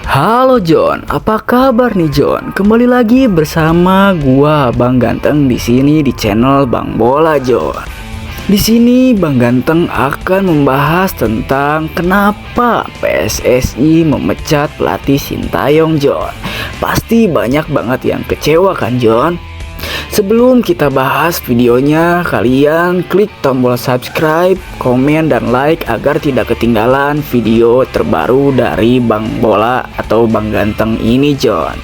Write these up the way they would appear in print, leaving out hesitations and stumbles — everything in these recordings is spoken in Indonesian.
Halo John, apa kabar nih John? Kembali lagi bersama gua Bang Ganteng di sini di channel Bang Bola John. Di sini Bang Ganteng akan membahas tentang kenapa PSSI memecat pelatih Sintayong John. Pasti banyak banget yang kecewa kan John? Sebelum kita bahas videonya, kalian klik tombol subscribe, komen, dan like agar tidak ketinggalan video terbaru dari Bang Bola atau Bang Ganteng ini John.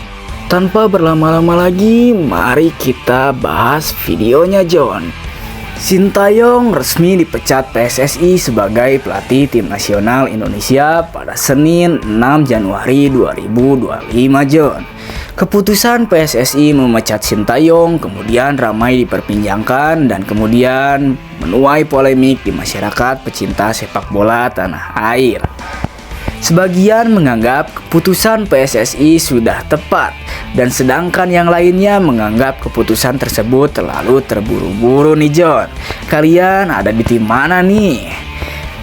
Tanpa berlama-lama lagi, mari kita bahas videonya John. Sintayong resmi dipecat PSSI sebagai pelatih tim nasional Indonesia pada Senin 6 Januari 2025 John. Keputusan PSSI memecat Sintayong kemudian ramai diperbincangkan dan kemudian menuai polemik di masyarakat pecinta sepak bola tanah air. Sebagian menganggap keputusan PSSI sudah tepat dan sedangkan yang lainnya menganggap keputusan tersebut terlalu terburu-buru nih John. Kalian ada di tim mana nih?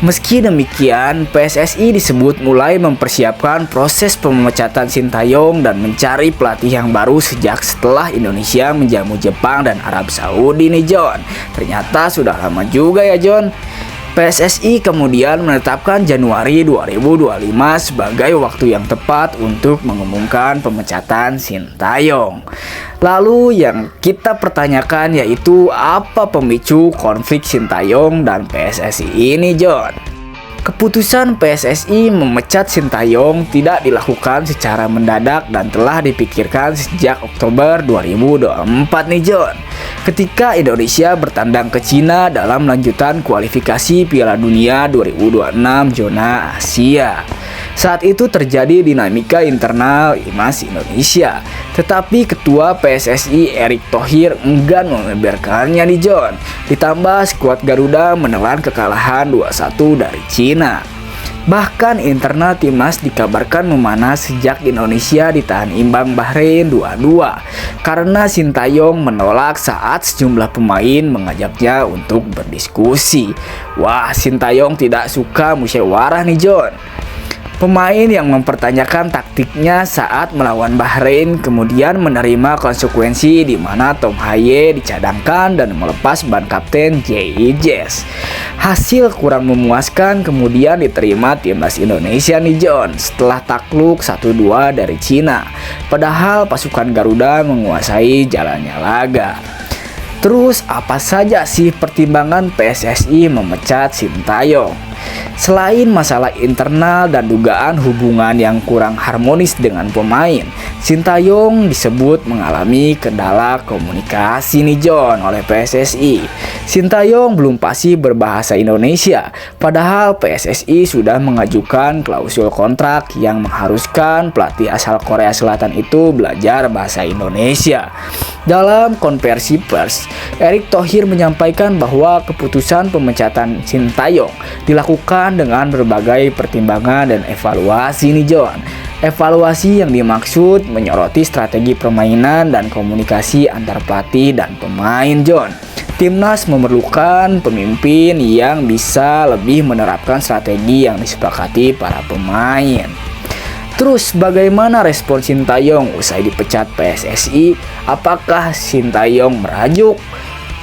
Meski demikian, PSSI disebut mulai mempersiapkan proses pemecatan Sintayong dan mencari pelatih yang baru sejak setelah Indonesia menjamu Jepang dan Arab Saudi nih John. Ternyata sudah lama juga ya John. PSSI kemudian menetapkan Januari 2025 sebagai waktu yang tepat untuk mengumumkan pemecatan Sintayong. Lalu yang kita pertanyakan yaitu apa pemicu konflik Sintayong dan PSSI ini John? Keputusan PSSI memecat Sintayong tidak dilakukan secara mendadak dan telah dipikirkan sejak Oktober 2024 nih John. Ketika Indonesia bertandang ke Cina dalam lanjutan kualifikasi Piala Dunia 2026 zona Asia. Saat itu terjadi dinamika internal IMAS Indonesia, tetapi Ketua PSSI Erick Thohir enggan membeberkannya nih John. Ditambah skuad Garuda menelan kekalahan 2-1 dari Cina. Bahkan internal timnas dikabarkan memanas sejak Indonesia ditahan imbang Bahrain 2-2 karena Sintayong menolak saat sejumlah pemain mengajaknya untuk berdiskusi. Wah, Sintayong tidak suka musyawarah nih John. Pemain yang mempertanyakan taktiknya saat melawan Bahrain kemudian menerima konsekuensi di mana Tom Haye dicadangkan dan melepas ban kapten J.I. Jazz. Hasil kurang memuaskan kemudian diterima timnas Indonesia nih John setelah takluk 1-2 dari Cina. Padahal pasukan Garuda menguasai jalannya laga. Terus apa saja sih pertimbangan PSSI memecat Sintayong? Selain masalah internal dan dugaan hubungan yang kurang harmonis dengan pemain, Sintayong disebut mengalami kendala komunikasi nih John oleh PSSI. Sintayong belum fasih berbahasa Indonesia, padahal PSSI sudah mengajukan klausul kontrak yang mengharuskan pelatih asal Korea Selatan itu belajar bahasa Indonesia. Dalam konversi pers, Erick Thohir menyampaikan bahwa keputusan pemecatan Sintayong dilakukan dengan berbagai pertimbangan dan evaluasi nih John. Evaluasi yang dimaksud menyoroti strategi permainan dan komunikasi antar pelatih dan pemain John. Timnas memerlukan pemimpin yang bisa lebih menerapkan strategi yang disepakati para pemain. Terus bagaimana respon Sintayong usai dipecat PSSI? Apakah Sintayong merajuk?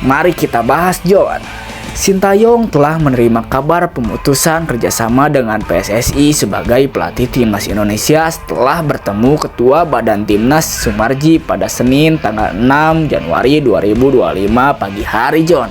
Mari kita bahas John. Sintayong telah menerima kabar pemutusan kerjasama dengan PSSI sebagai pelatih timnas Indonesia setelah bertemu Ketua Badan Timnas Sumarji pada Senin tanggal 6 Januari 2025 pagi hari John.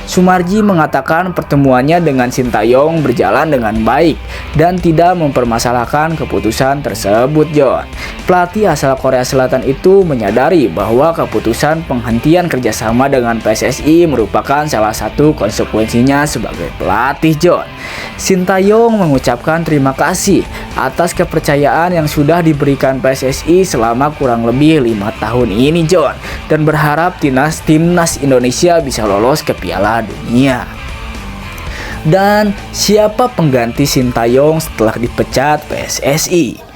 Sumarji mengatakan pertemuannya dengan Sintayong berjalan dengan baik dan tidak mempermasalahkan keputusan tersebut John. Pelatih asal Korea Selatan itu menyadari bahwa keputusan penghentian kerjasama dengan PSSI merupakan salah satu konsekuensinya sebagai pelatih John. Sintayong mengucapkan terima kasih atas kepercayaan yang sudah diberikan PSSI selama kurang lebih 5 tahun ini John, dan berharap timnas Indonesia bisa lolos ke Piala Dunia. Dan siapa pengganti Sintayong setelah dipecat PSSI?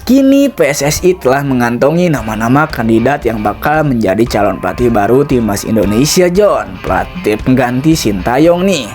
Kini PSSI telah mengantongi nama-nama kandidat yang bakal menjadi calon pelatih baru timnas Indonesia John. Pelatih pengganti Sintayong nih.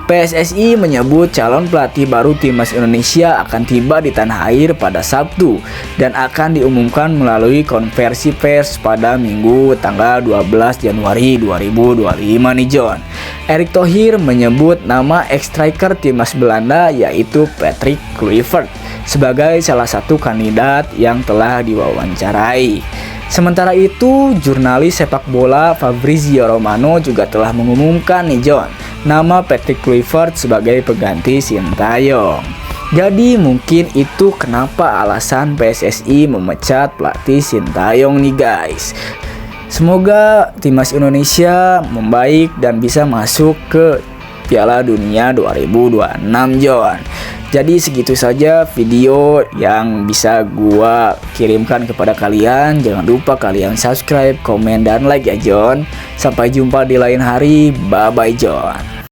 PSSI menyebut calon pelatih baru timnas Indonesia akan tiba di tanah air pada Sabtu dan akan diumumkan melalui konversi pers pada Minggu tanggal 12 Januari 2025 nih John. Erick Thohir menyebut nama ex-striker timnas Belanda yaitu Patrick Kluivert sebagai salah satu kandidat yang telah diwawancarai. Sementara itu, jurnalis sepak bola Fabrizio Romano juga telah mengumumkan nih John, nama Patrick Kluivert sebagai pengganti Sintayong. Jadi mungkin itu kenapa alasan PSSI memecat pelatih Sintayong nih guys. Semoga timnas Indonesia membaik dan bisa masuk ke Piala Dunia 2026 John. Jadi segitu saja video yang bisa gua kirimkan kepada kalian. Jangan lupa kalian subscribe, komen, dan like ya John. Sampai jumpa di lain hari. Bye bye John.